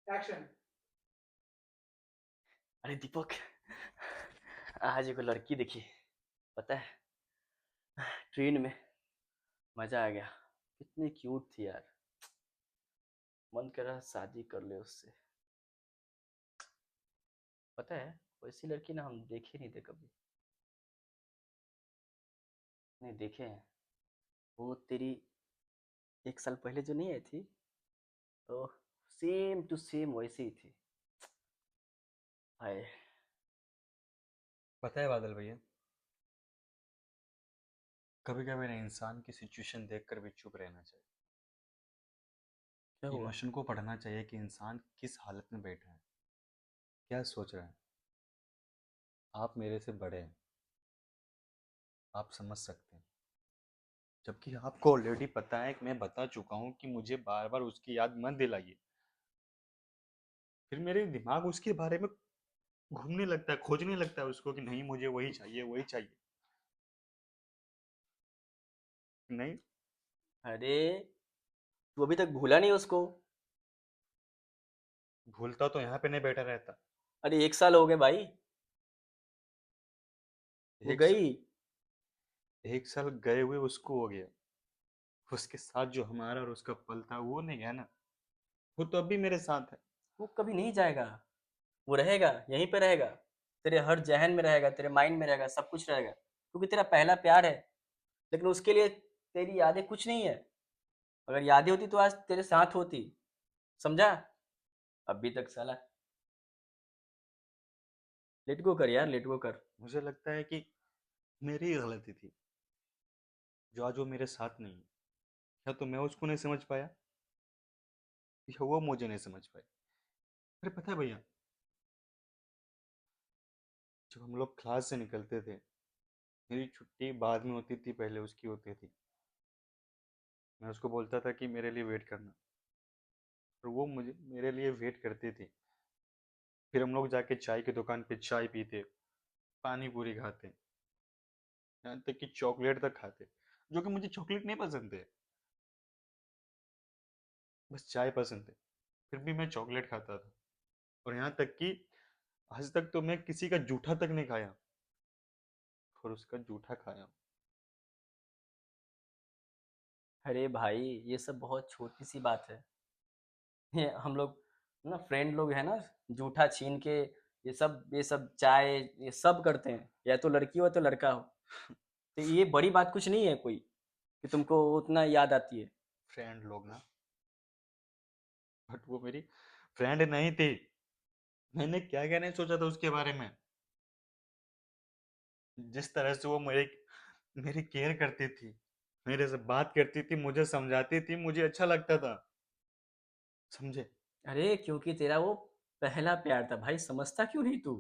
Action. अरे दीपक, आज एगो लड़की देखी, पता है, ट्रेन में। मजा आ गया। कितनी क्यूट थी यार। मन कर रहा शादी कर ले उससे। पता है, वैसी लड़की ना हम देखे नहीं थे कभी। नहीं देखे हैं। वो तेरी 1 साल पहले जो नहीं आई थी, तो सेम टू सेम वैसी ही थी। हाय। पता है बादल भैया, कभी कभी ना इंसान की सिचुएशन देखकर भी चुप रहना चाहिए। क्या हुआ? इमोशन को पढ़ना चाहिए कि इंसान किस हालत में बैठा है, क्या सोच रहा है। आप मेरे से बड़े हैं, आप समझ सकते हैं। जबकि आपको ऑलरेडी पता है कि मैं बता चुका हूँ कि मुझे बार बार उसकी याद मत दिलाइए। फिर मेरे दिमाग उसके बारे में घूमने लगता है, खोजने लगता है उसको कि नहीं मुझे वही चाहिए, वही चाहिए। नहीं। अरे, तू अभी तक भूला नहीं उसको? भूलता तो यहाँ पे नहीं बैठा रहता। अरे 1 साल हो गए भाई। वो एक स, गई। एक साल गए हुए उसको हो गया। उसके साथ जो हमारा और उसका पल था वो नहीं गया ना। वो तो अभी मेरे साथ है। वो कभी नहीं जाएगा। वो रहेगा, यहीं पे रहेगा। तेरे हर जहन में रहेगा, तेरे माइंड में रहेगा, सब कुछ रहेगा, क्योंकि तेरा पहला प्यार है। लेकिन उसके लिए तेरी यादें कुछ नहीं है। अगर यादें होती तो आज तेरे साथ होती। समझा? अभी तक साला। लेट गो कर यार, लेट गो कर। मुझे लगता है कि मेरी ही गलती थी जो आज वो मेरे साथ नहीं है। या तो मैं उसको नहीं समझ पाया, या वो मुझे नहीं समझ पाया। अरे पता है भैया, जब हम लोग क्लास से निकलते थे, मेरी छुट्टी बाद में होती थी, पहले उसकी होती थी। मैं उसको बोलता था कि मेरे लिए वेट करना, और वो मुझे मेरे लिए वेट करती थी। फिर हम लोग जाके चाय की दुकान पे चाय पीते, पानी पूरी खाते, यहाँ तक कि चॉकलेट तक खाते, जो कि मुझे चॉकलेट नहीं पसंद थे, बस चाय पसंद थे। फिर भी मैं चॉकलेट खाता था। और यहाँ तक कि आज तक तो मैं किसी का जूठा तक नहीं खाया, और उसका जूठा खाया। अरे भाई, ये सब बहुत छोटी सी बात है। ये हम लोग ना, फ्रेंड लोग है ना, जूठा छीन के ये सब चाय, ये सब करते हैं, या तो लड़की हो या तो लड़का हो। तो ये बड़ी बात कुछ नहीं है कोई, कि तुमको उतना याद आती है। फ्रेंड लोग ना, बट वो मेरी फ्रेंड नहीं थी। मैंने क्या क्या नहीं सोचा था उसके बारे में। जिस तरह से वो मेरी मेरी केयर करती थी, मेरे से बात करती थी, मुझे समझाती थी, मुझे अच्छा लगता था। समझे? अरे क्योंकि तेरा वो पहला प्यार था भाई, समझता क्यों नहीं तू?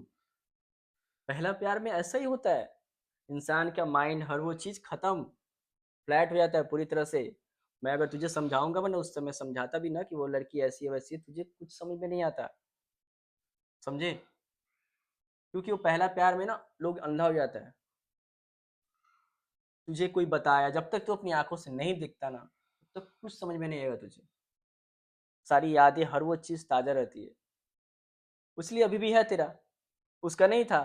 पहला प्यार में ऐसा ही होता है। इंसान का माइंड, हर वो चीज़ खत्म, फ्लैट हो जाता है पूरी तरह से। मैं अगर तुझे समझाऊंगा ना, उस समय समझाता भी ना कि वो लड़की ऐसी है वैसी है, तुझे कुछ समझ में नहीं आता। समझे? क्योंकि वो पहला प्यार में ना लोग अंधा हो जाता है। तुझे कोई बताया, जब तक तू अपनी आंखों से नहीं दिखता ना, तब तक कुछ समझ में नहीं आएगा तुझे। सारी यादें, हर वो चीज़ ताज़ा रहती है। इसलिए अभी भी है तेरा, उसका नहीं था।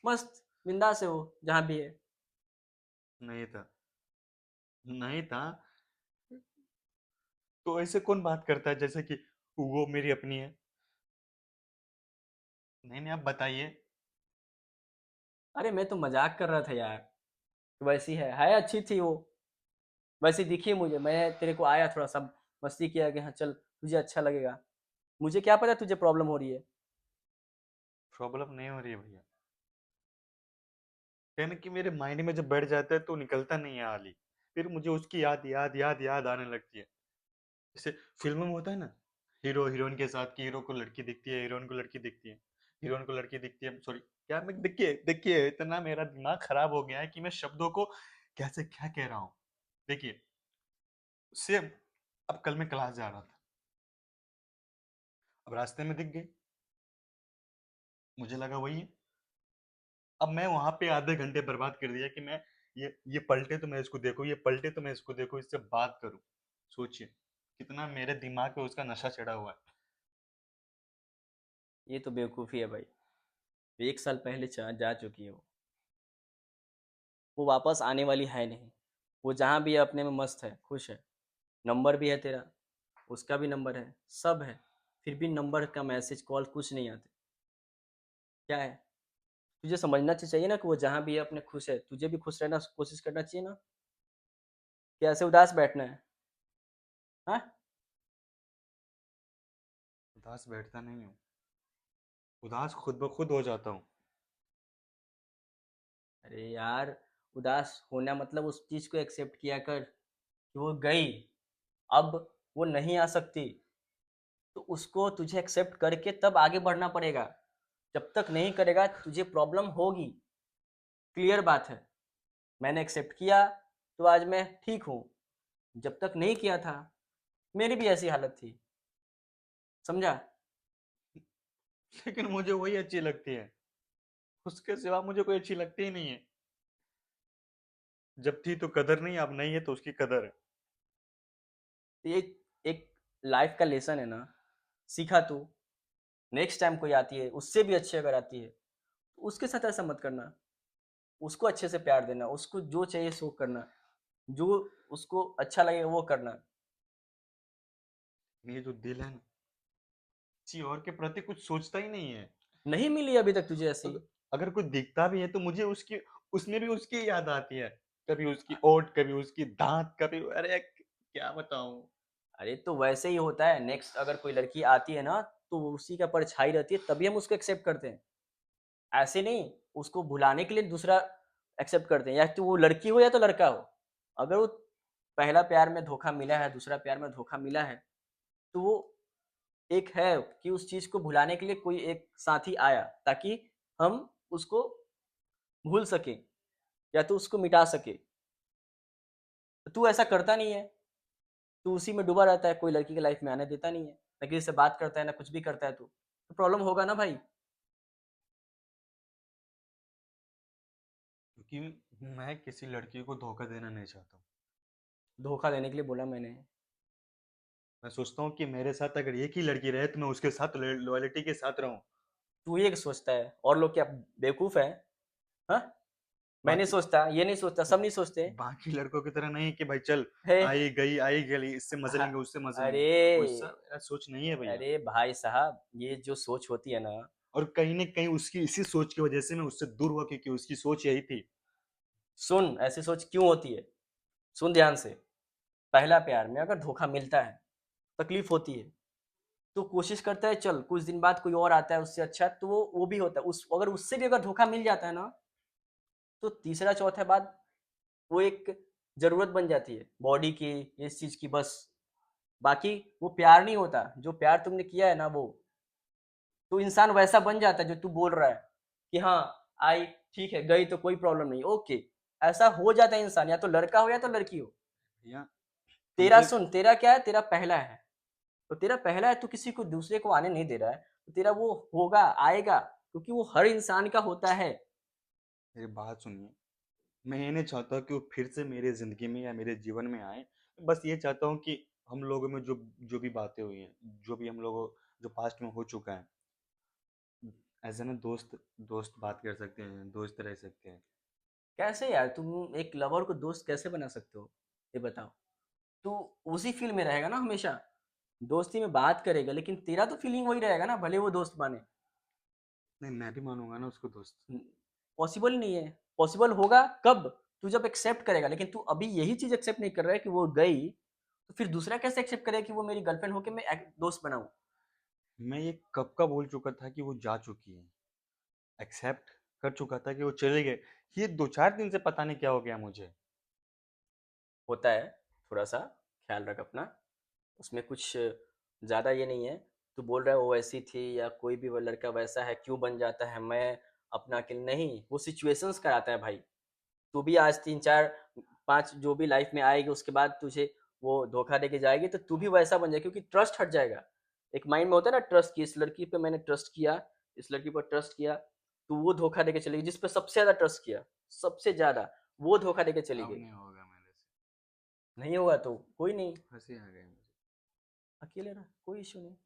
मस्त बिंदास है वो, जहाँ भी है। नहीं था, नहीं था। तो ऐसे कौन बात करता है जैसे कि वो मेरी अपनी है? नहीं नहीं, आप बताइए। अरे मैं तो मजाक कर रहा था यार। वैसी है अच्छी थी वो। वैसी दिखी मुझे, मैं तेरे को आया थोड़ा सा, मस्ती किया कि हाँ चल तुझे अच्छा लगेगा। मुझे क्या पता तुझे प्रॉब्लम हो रही है। प्रॉब्लम नहीं हो रही है भैया। कहना कि मेरे माइंड में जब बैठ जाता है तो निकलता नहीं है हाल ही। फिर मुझे उसकी याद याद याद याद आने लगती है। जैसे फिल्म में होता है ना, हीरो हीरोइन के साथ, कि हीरो को लड़की दिखती है, हीरोइन को लड़की दिखती है, हीरोइन को लड़की दिखती है, सॉरी। क्या मैं, देखिए देखिए, इतना मेरा दिमाग खराब हो गया है कि मैं शब्दों को कैसे क्या कह रहा हूँ। देखिए, सेम। अब कल मैं क्लास जा रहा था, अब रास्ते में दिख गई, मुझे लगा वही है। अब मैं वहां पे आधे घंटे बर्बाद कर दिया कि मैं ये पलटे तो मैं इसको देखूं, ये पलटे तो मैं इसको देखूं, इससे बात करूं। सोचिए कितना मेरे दिमाग पे उसका नशा चढ़ा हुआ है। ये तो बेवकूफ़ी है भाई। 1 साल पहले जा चुकी है वो वापस आने वाली है नहीं। वो जहाँ भी है अपने में मस्त है, खुश है। नंबर भी है तेरा, उसका भी नंबर है, सब है। फिर भी नंबर का मैसेज, कॉल कुछ नहीं आते। क्या है? तुझे समझना चाहिए ना कि वो जहाँ भी है अपने खुश है। तुझे भी खुश रहना कोशिश करना चाहिए ना, कि ऐसे उदास बैठना है? हाँ? उदास बैठता नहीं हूँ, उदास खुद ब खुद हो जाता हूँ। अरे यार, उदास होना मतलब उस चीज़ को एक्सेप्ट किया कर कि वो गई, अब वो नहीं आ सकती। तो उसको तुझे एक्सेप्ट करके तब आगे बढ़ना पड़ेगा। जब तक नहीं करेगा तुझे प्रॉब्लम होगी। क्लियर बात है। मैंने एक्सेप्ट किया तो आज मैं ठीक हूँ। जब तक नहीं किया था, मेरी भी ऐसी हालत थी। समझा? लेकिन मुझे वही अच्छी लगती है, उसके सिवा मुझे कोई अच्छी लगती ही नहीं है। जब थी तो कदर नहीं, अब नहीं है तो उसकी कदर है। तो ये एक लाइफ का लेसन है ना, सीखा तू। नेक्स्ट टाइम कोई आती है उससे भी अच्छी अगर आती है, तो उसके साथ ऐसा मत करना। उसको अच्छे से प्यार देना, उसको जो चाहिए सो करना, जो उसको अच्छा लगेगा वो करना। ये जो दिल है ना, किसी और के प्रति कुछ सोचता ही नहीं है। नहीं मिली अभी तक तुझे ऐसी? अगर कोई दिखता भी है तो मुझे उसकी, उसमें भी उसकी याद आती है। कभी उसकी ओठ, कभी उसकी दांत, कभी, अरे क्या बताऊं। अरे तो वैसे ही होता है। नेक्स्ट अगर कोई लड़की आती है ना, तो उसी का परछाई रहती है, तभी हम उसको एक्सेप्ट करते हैं। ऐसे नहीं उसको भुलाने के लिए दूसरा एक्सेप्ट करते हैं, या तो वो लड़की हो या तो लड़का हो। अगर वो पहला प्यार में धोखा मिला है, दूसरा प्यार में धोखा मिला है, तो वो एक है कि उस चीज को भुलाने के लिए कोई एक साथी आया, ताकि हम उसको भूल सके या तो उसको मिटा सके। तो तू ऐसा करता नहीं है। तू उसी में डूबा रहता है, कोई लड़की की लाइफ में आने देता नहीं है, ना किसी से बात करता है, ना कुछ भी करता है। तू तो प्रॉब्लम होगा ना भाई। क्योंकि मैं किसी लड़की को धोखा देना नहीं चाहता हूँ। धोखा देने के लिए बोला मैंने? मैं सोचता हूँ कि मेरे साथ अगर एक ही लड़की रहे तो मैं उसके साथ लॉयल्टी के साथ रहूं। तू ये सोचता है, और लोग क्या बेवकूफ है? हाँ? मैं नहीं बाकी सोचता, ये नहीं सोचता, सब नहीं सोचते। बाकी लड़कों की तरह नहीं कि भाई चल, है? आई गई, इससे मजे हाँ, लेंगे, उससे मजे लेंगे। अरे वैसा मेरा सोच नहीं है भैया। अरे भाई साहब, ये जो सोच होती है ना, और कहीं ना कहीं उसकी इसी सोच की वजह से मैं उससे दूर हुआ, क्योंकि उसकी सोच यही थी। सुन ऐसी सोच क्यों होती है, सुन ध्यान से। पहला प्यार में अगर धोखा मिलता है, तकलीफ होती है, तो कोशिश करता है चल कुछ दिन बाद कोई और आता है उससे अच्छा, तो वो भी होता है। उस अगर उससे भी अगर धोखा मिल जाता है ना, तो तीसरा चौथा बाद वो एक जरूरत बन जाती है बॉडी की, इस चीज की बस। बाकी वो प्यार नहीं होता। जो प्यार तुमने किया है ना, वो तो इंसान वैसा बन जाता है जो तू बोल रहा है कि हाँ आई, ठीक है, गई तो कोई प्रॉब्लम नहीं, ओके। ऐसा हो जाता है इंसान, या तो लड़का हो या तो लड़की हो। भैया तेरा तुमसे, सुन, तेरा क्या है, तेरा पहला है। तो तेरा पहला है, तो किसी को दूसरे को आने नहीं दे रहा है, तो तेरा वो होगा, आएगा, क्योंकि वो हर इंसान का होता है। मेरी बात सुनिए। मैं ये नहीं चाहता कि वो फिर से मेरे जिंदगी में या मेरे जीवन में आए। बस ये चाहता हूँ कि हम लोगों में जो जो भी बातें हुई हैं, जो भी हम लोगों, जो पास्ट में हो चुका है, एज ना दोस्त, दोस्त बात कर सकते हैं, दोस्त रह सकते हैं। कैसे यार, तुम एक लवर को दोस्त कैसे बना सकते हो? ये बताओ। तू उसी फील्ड में रहेगा ना हमेशा, दोस्ती में बात करेगा, लेकिन तेरा तो फीलिंग वही रहेगा ना, भले वो दोस्त माने। नहीं, मैं भी मानूंगा ना उसको दोस्त। पॉसिबल नहीं है। पॉसिबल होगा कब? तू जब एक्सेप्ट करेगा। लेकिन तू अभी यही चीज एक्सेप्ट नहीं कर रहा है कि वो गई, तो फिर दूसरा कैसे एक्सेप्ट करेगा कि वो मेरी गर्लफ्रेंड होके मैं दोस्त बनाऊं? मैं ये कब का बोल चुका था कि वो जा चुकी है, एक्सेप्ट कर चुका था कि वो चले गए। ये 2-4 दिन से पता नहीं क्या हो गया मुझे। होता है। थोड़ा सा ख्याल रख अपना, उसमें कुछ ज़्यादा ये नहीं है। तू बोल रहा है वो वैसी थी, या कोई भी वो लड़का वैसा है क्यों बन जाता है, मैं अपना अकेले नहीं, वो सिचुएशंस कराता है भाई। तू भी आज 3 4 5 जो भी लाइफ में आएगी, उसके बाद तुझे वो धोखा दे के जाएगी, तो तू भी वैसा बन जाएगा, क्योंकि ट्रस्ट हट जाएगा। एक माइंड में होता है ना ट्रस्ट की, इस लड़की पे मैंने ट्रस्ट किया, इस लड़की पर ट्रस्ट किया, तो वो धोखा दे के चली गई। जिस पे सबसे ज़्यादा ट्रस्ट किया, सबसे ज़्यादा, वो धोखा दे के चली अब गई। नहीं होगा मेरे से। नहीं होगा तो कोई नहीं, हंसी आ गई मुझे। अकेले रह, कोई इशू नहीं।